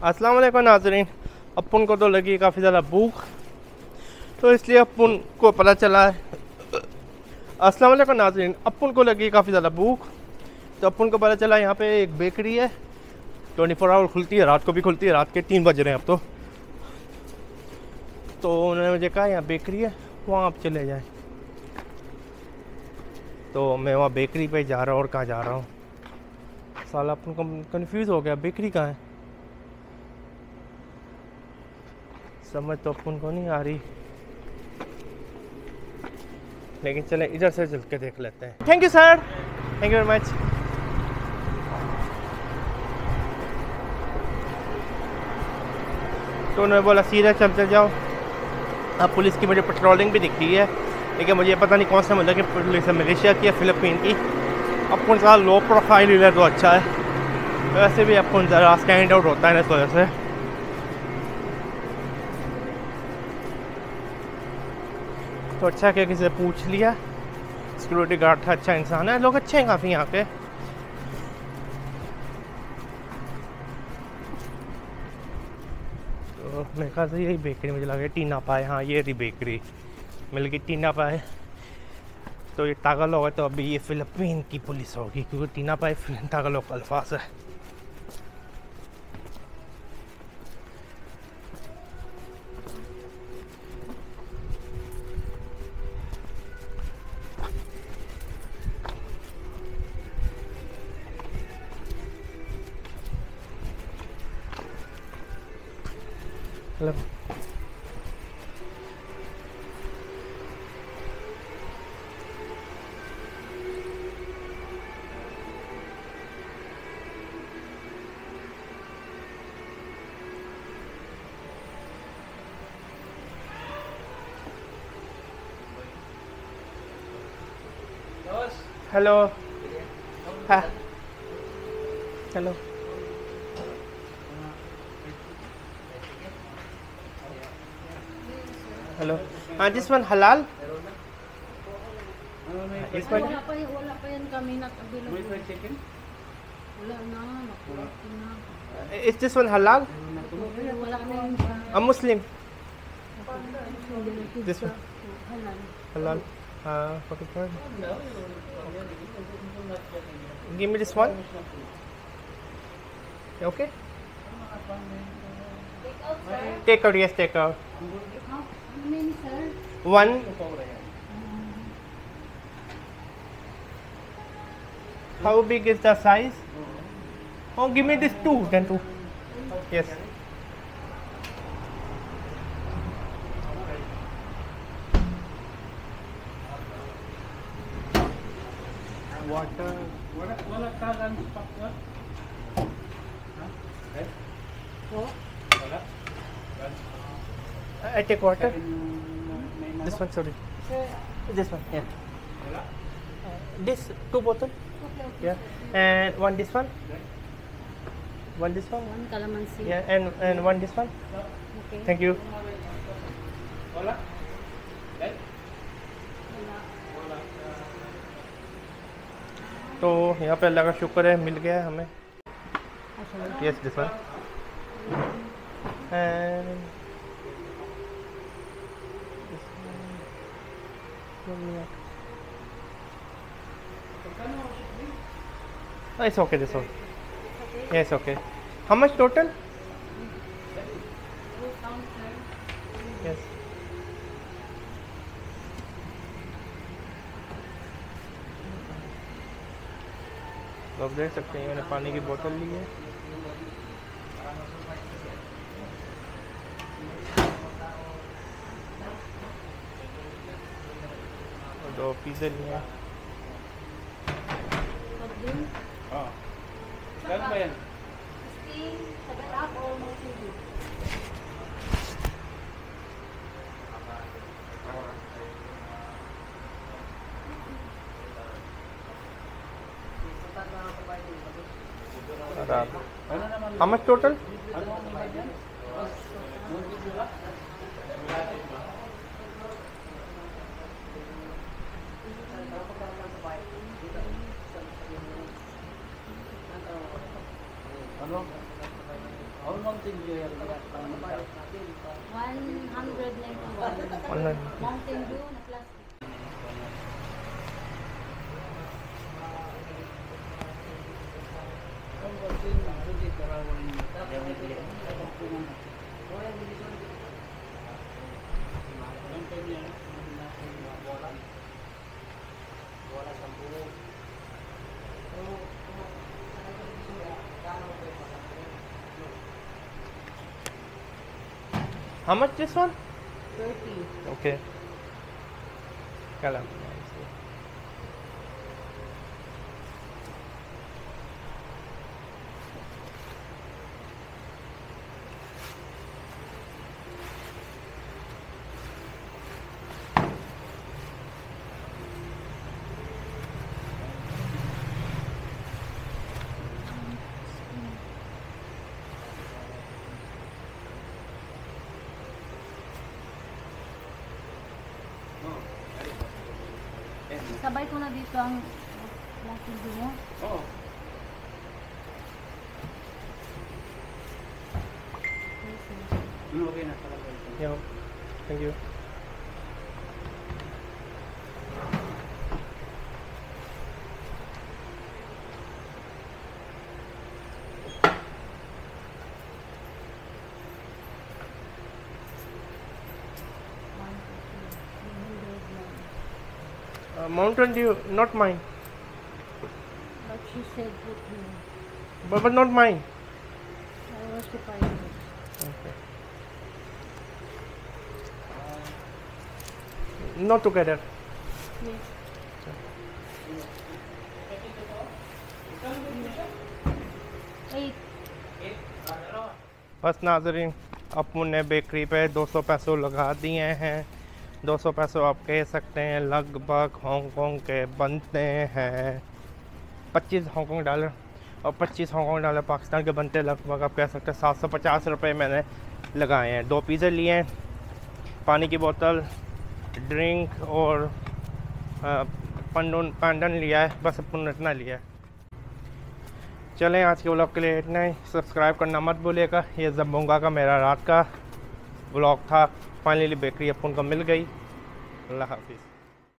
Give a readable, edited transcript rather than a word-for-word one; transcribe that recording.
अस्सलाम वालेकुम नाज़रीन। अपन को तो लगी काफ़ी ज़्यादा भूख, तो इसलिए अपन को पता चला है। अस्सलाम वालेकुम नाज़रीन, अपन को लगी काफ़ी ज़्यादा भूख, तो अपन को पता चला यहाँ पे एक बेकरी है 24 आवर खुलती है, रात को भी खुलती है। रात के 3 बज रहे हैं अब तो उन्होंने मुझे कहा यहाँ बेकरी है, वहाँ आप चले जाएँ। तो मैं वहाँ बेकरी पे जा रहा हूँ। और कहाँ जा रहा हूँ साला, अपन को कन्फ्यूज़ हो गया, बेकरी कहाँ है समझ तो अपन को नहीं आ रही, लेकिन चले इधर से चल के देख लेते हैं। Thank you sir, thank you very much. तो उन्होंने बोला सीधा चलते जाओ। अब पुलिस की मुझे पेट्रोलिंग भी दिख रही है, लेकिन मुझे पता नहीं कौन सा मतलब कि पुलिस है, मलेशिया की या फिलिपीन की। अपन ज़रा लो प्रोफाइल ही है तो अच्छा है, वैसे भी अपन ज़रा स्टैंड आउट होता है ना इस वजह से। तो अच्छा क्या किसी से पूछ लिया, सिक्योरिटी गार्ड था, अच्छा इंसान है, लोग अच्छे हैं काफ़ी यहाँ पे। तो मेरे ख्याल से यही बेकरी मुझे लगा, टीनापाय। हाँ ये रही बेकरी, मिल गई टीनापाय। तो ये तागालोग है, तो अभी ये फिलिपीन की पुलिस होगी, क्योंकि टीनापाय तागालोग का अल्फाज है। हेलो, हेलो, हाँ हेलो, हेलो। हाँ दिस वन हलाल, this one Wala pa yan kami nakabilog. Wala na, nakuha ko na. is this one halal? Wala na yun. I'm Muslim. This one Halal. halal. Okay, fine. Give me this one. Okay. Take out, yes, take out. How many, sir? One. How big is the size? Oh, give me this two, then two. Yes. Water. Wala ka lang pakwa. Oh, Wala. I take water. This one, sorry. sir. This one, yeah. Wala. This two bottle. Okay, okay. Yeah. And one this one. One this one. One calamansi. Yeah. And one this one. Okay. Thank you. Wala. Wala. तो यहाँ पे अल्लाह का शुक्र है, मिल गया है हमें। Asal. Yes, this one. And this one. Oh, it's okay, this one. Yes, okay. How much total? Yes. तो आप देख सकते हैं मैंने पानी की बोतल ली है, और 2 पिज़्ज़ा लिए हैं। Pagdin. Oh. Kano ba yan? Steam, tagalak or multi. Ano naman? How much total? Ano ang iba dyan? Muntik wala? Ano? Mountain Dew yan. 191. Mountain Dew na plastic. How much this one? 30. Okay. Kalam. Sabay ko na dito ang plastic mo. Oo. Okay na. Yeah. Thank you. Mountain Dew, not mine. But she said put here. But not mine. I was surprised. Okay. Not together. Yes. Eight. बस नाज़रीन अपने bakery पे 200 पैसों लगा दिए हैं। 200 पैसों आप कह सकते हैं लगभग हांगकांग के बनते हैं 25 हांगकांग डॉलर, और 25 हांगकांग डॉलर पाकिस्तान के बनते लगभग आप कह सकते हैं 750 रुपये मैंने लगाए हैं। 2 पिज़्ज़े लिए हैं, पानी की बोतल, ड्रिंक और पैंडन लिया है, बस अपन इतना लिया है। चलें आज के व्लॉग के लिए इतना ही। सब्सक्राइब करना मत भूलिएगा। ये जम्बोंगा का मेरा रात का व्लॉग था। फाइनली बेकरी अपन को मिल गई। अल्लाह हाफिज़।